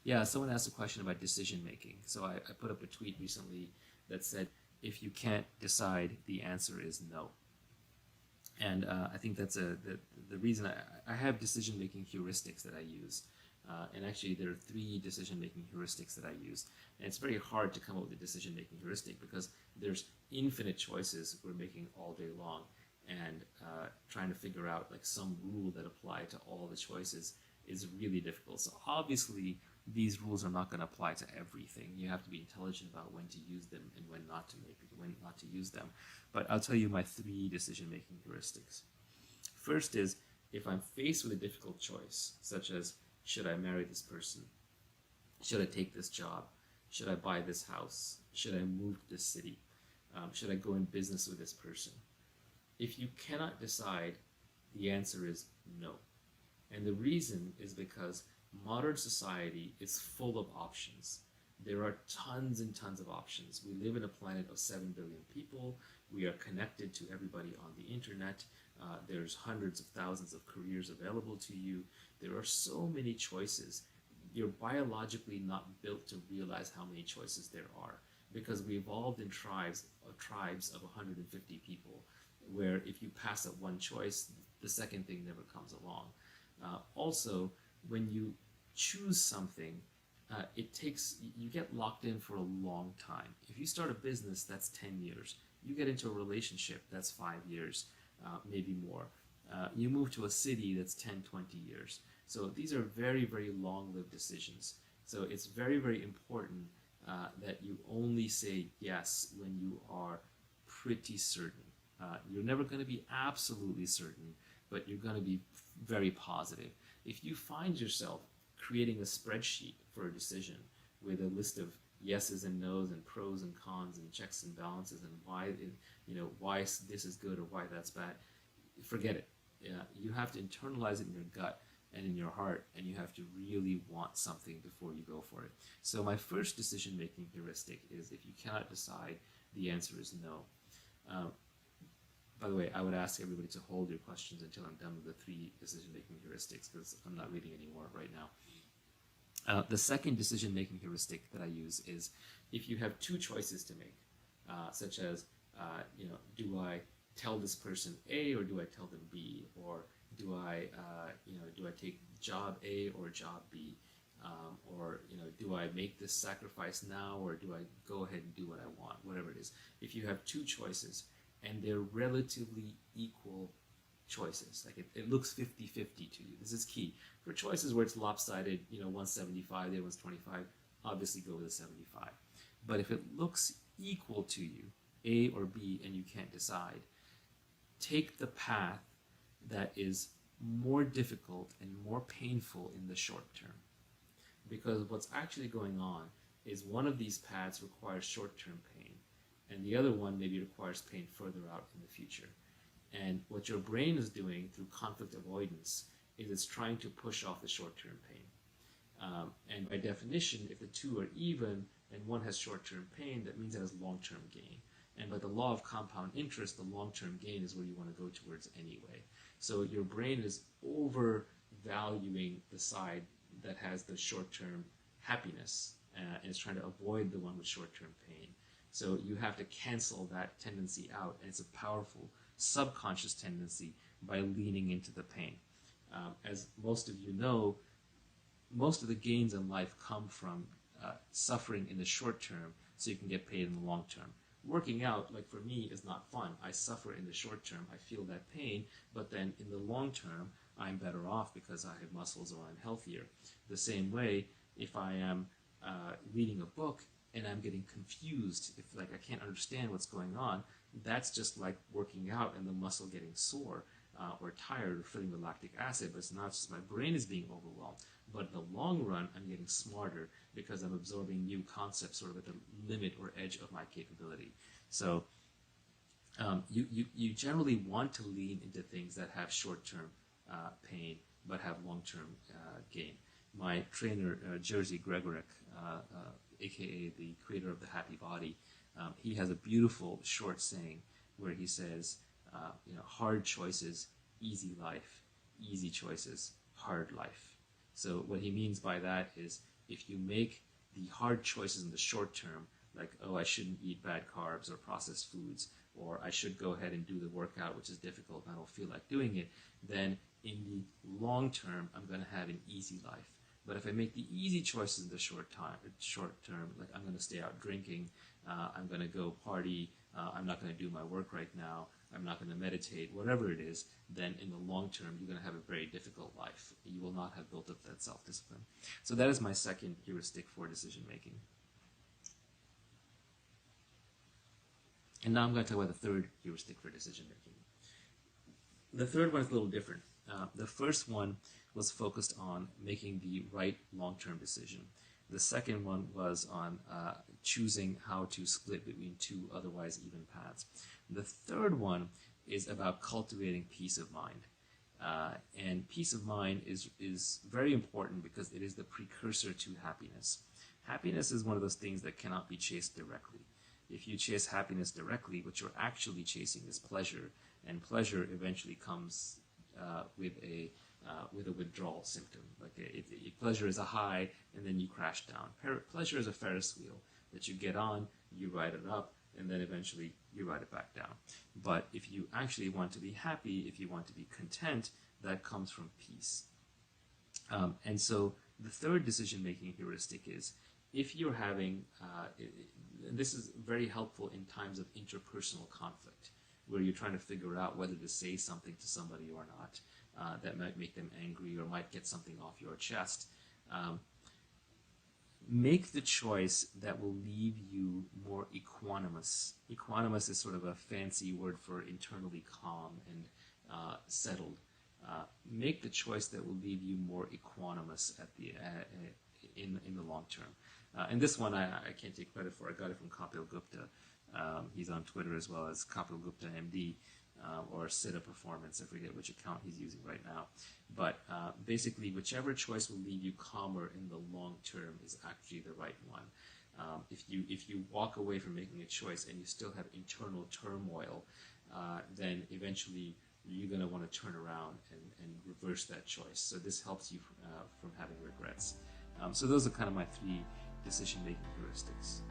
Yeah, someone asked a question about decision making. So I put up a tweet recently that said, if you can't decide, the answer is no. And I think that's the reason I have decision making heuristics that I use. And actually, there are 3 decision making heuristics that I use. And it's very hard to come up with a decision making heuristic because there's infinite choices we're making all day long. And trying to figure out like some rule that apply to all the choices is really difficult. So obviously, these rules are not going to apply to everything. You have to be intelligent about when to use them and when not to use them. But I'll tell you my 3 decision-making heuristics. First is, if I'm faced with a difficult choice, such as, should I marry this person? Should I take this job? Should I buy this house? Should I move to this city? Should I go in business with this person? If you cannot decide, the answer is no. And the reason is because modern society is full of options. There are tons and tons of options. We live in a planet of 7 billion people. We are connected to everybody on the internet. There's hundreds of thousands of careers available to you. There are so many choices. You're biologically not built to realize how many choices there are because we evolved in tribes of 150 people, where if you pass up one choice, the second thing never comes along. Also, when you choose something, you get locked in for a long time. If you start a business, that's 10 years. You get into a relationship, that's 5 years, maybe more. You move to a city, that's 10, 20 years. So these are very, very long-lived decisions. So it's very, very important that you only say yes when you are pretty certain. You're never going to be absolutely certain, but you're going to be very positive. If you find yourself creating a spreadsheet for a decision with a list of yeses and nos and pros and cons and checks and balances and why this is good or why that's bad, forget it. You have to internalize it in your gut and in your heart, and you have to really want something before you go for it. So my first decision-making heuristic is, if you cannot decide, the answer is no. By the way, I would ask everybody to hold your questions until I'm done with the 3 decision-making heuristics, because I'm not reading any more right now. The second decision-making heuristic that I use is, if you have 2 choices to make, such as, do I tell this person A or do I tell them B, or do I take job A or job B, or do I make this sacrifice now or do I go ahead and do what I want, whatever it is. If you have 2 choices and they're relatively equal choices, like it looks 50-50 to you, this is key. For choices where it's lopsided, 175, the other one's 25, obviously go with the 75. But if it looks equal to you, A or B, and you can't decide, take the path that is more difficult and more painful in the short term. Because what's actually going on is one of these paths requires short-term pain, and the other one maybe requires pain further out in the future. And what your brain is doing through conflict avoidance is it's trying to push off the short-term pain. And by definition, if the 2 are even and one has short-term pain, that means it has long-term gain. And by the law of compound interest, the long-term gain is where you want to go towards anyway. So your brain is overvaluing the side that has the short-term happiness, and it's trying to avoid the one with short-term pain. So you have to cancel that tendency out, and it's a powerful subconscious tendency by leaning into the pain. As most of you know, most of the gains in life come from suffering in the short term so you can get paid in the long term. Working out, like for me, is not fun. I suffer in the short term. I feel that pain, but then in the long term, I'm better off because I have muscles or I'm healthier. The same way, if I am reading a book and I'm getting confused, if I can't understand what's going on, that's just like working out and the muscle getting sore or tired or filling with lactic acid, but it's not just my brain is being overwhelmed. But in the long run, I'm getting smarter because I'm absorbing new concepts sort of at the limit or edge of my capability. So you generally want to lean into things that have short-term pain but have long-term gain. My trainer, Jerzy Gregorek, aka the creator of the Happy Body, he has a beautiful short saying where he says, hard choices, easy life; easy choices, hard life. So what he means by that is if you make the hard choices in the short term, like, oh, I shouldn't eat bad carbs or processed foods, or I should go ahead and do the workout, which is difficult and I don't feel like doing it, then in the long term, I'm going to have an easy life. But if I make the easy choices in the short term, like I'm going to stay out drinking, I'm going to go party, I'm not going to do my work right now, I'm not going to meditate, whatever it is, then in the long term, you're going to have a very difficult life. You will not have built up that self-discipline. So that is my second heuristic for decision making. And now I'm going to talk about the third heuristic for decision making. The third one is a little different. The first one was focused on making the right long-term decision. The second one was on choosing how to split between two otherwise even paths. The third one is about cultivating peace of mind. And peace of mind is very important because it is the precursor to happiness. Happiness is one of those things that cannot be chased directly. If you chase happiness directly, what you're actually chasing is pleasure, and pleasure eventually comes with a withdrawal symptom. Like pleasure is a high, and then you crash down. Pleasure is a Ferris wheel that you get on, you ride it up, and then eventually you ride it back down. But if you actually want to be happy, if you want to be content, that comes from peace. And so the third decision-making heuristic is, if you're having, this is very helpful in times of interpersonal conflict, where you're trying to figure out whether to say something to somebody or not, that might make them angry or might get something off your chest. Make the choice that will leave you more equanimous. Equanimous is sort of a fancy word for internally calm and settled. Make the choice that will leave you more equanimous at the in the long term. And this one I can't take credit for. I got it from Kapil Gupta. He's on Twitter as well as Kapil Gupta MD, or Siddha Performance. I forget which account he's using right now. But basically, whichever choice will leave you calmer in the long term is actually the right one. If you walk away from making a choice and you still have internal turmoil, then eventually you're going to want to turn around and reverse that choice. So this helps you from having regrets. So those are kind of my three decision-making heuristics.